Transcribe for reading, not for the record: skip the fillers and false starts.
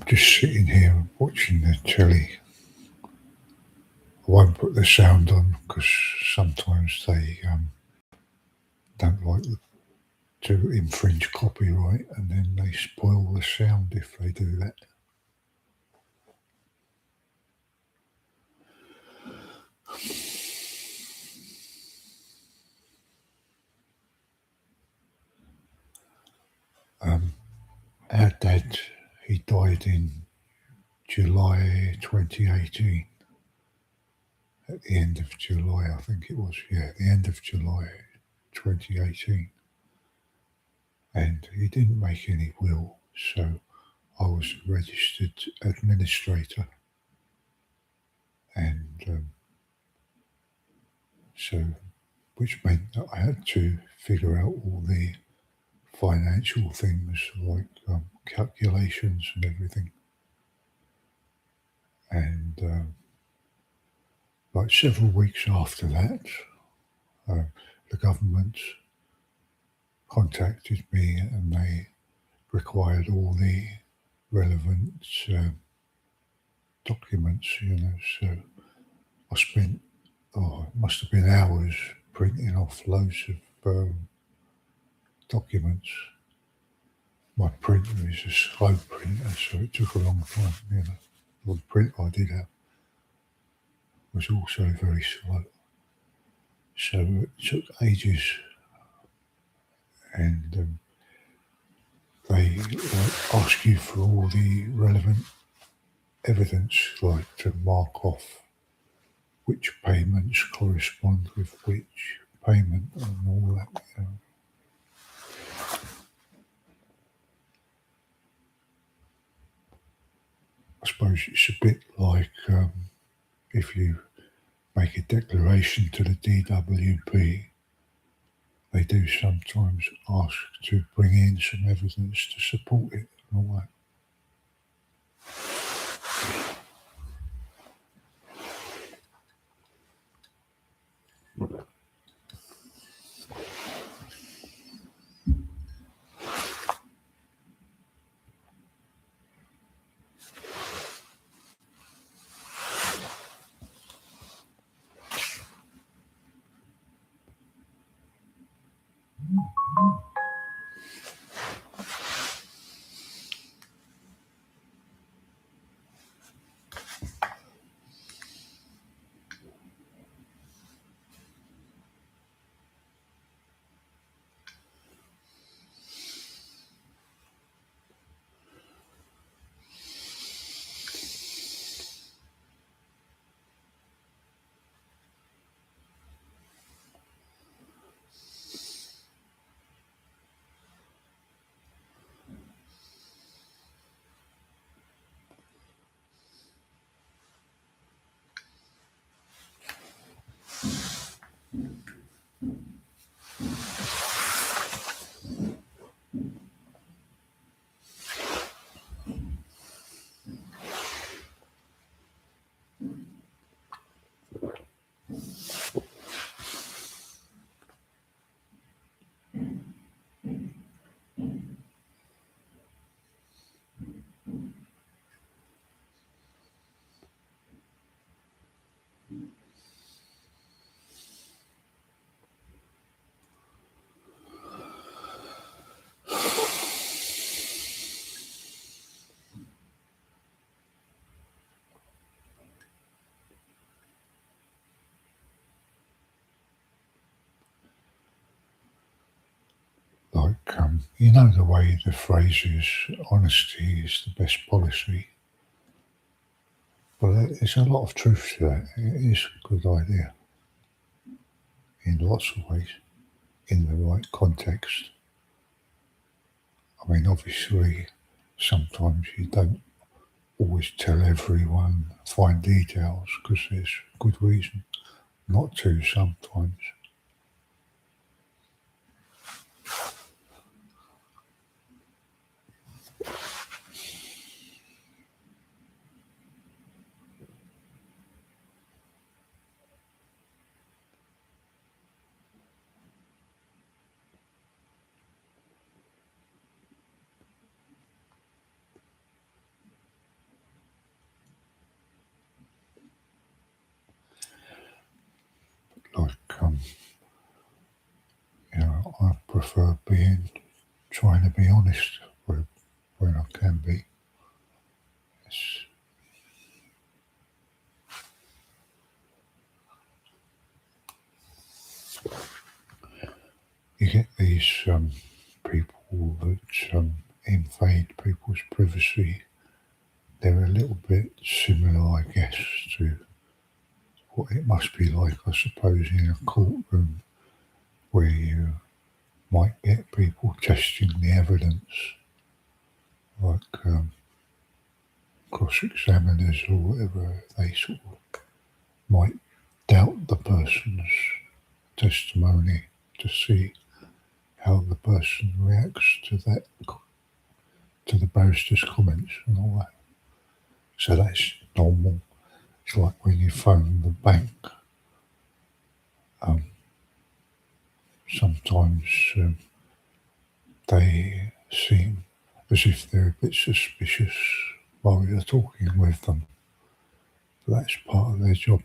just sitting here watching the telly. I won't put the sound on because sometimes they don't like to infringe copyright, and then they spoil the sound if they do that. Our dad, he died in July 2018. At the end of July, I think it was. Yeah, the end of July 2018. And he didn't make any will, so I was a registered administrator. And so, which meant that I had to figure out all the financial things like calculations and everything. And like several weeks after that, the government contacted me and they required all the relevant documents, So I spent, it must have been hours printing off loads of documents. My printer is a slow printer, so it took a long time, The print I did have was also very slow. So it took ages, and they ask you for all the relevant evidence, like to mark off which payments correspond with which payment and all that. I suppose it's a bit like if you make a declaration to the DWP, they do sometimes ask to bring in some evidence to support it and all that. Like, the way the phrase is, honesty is the best policy. Well, there's a lot of truth to that. It is a good idea in lots of ways, in the right context. I mean, obviously, sometimes you don't always tell everyone fine details because there's good reason not to sometimes. I prefer trying to be honest when I can be. It's, you get these people that invade people's privacy. They're a little bit similar, I guess, to what it must be like, I suppose, in a courtroom where you might get people testing the evidence, like cross-examiners or whatever. They sort of might doubt the person's testimony to see how the person reacts to the barrister's comments and all that. So that's normal. It's like when you phone the bank. Sometimes they seem as if they're a bit suspicious while you're talking with them. But that's part of their job.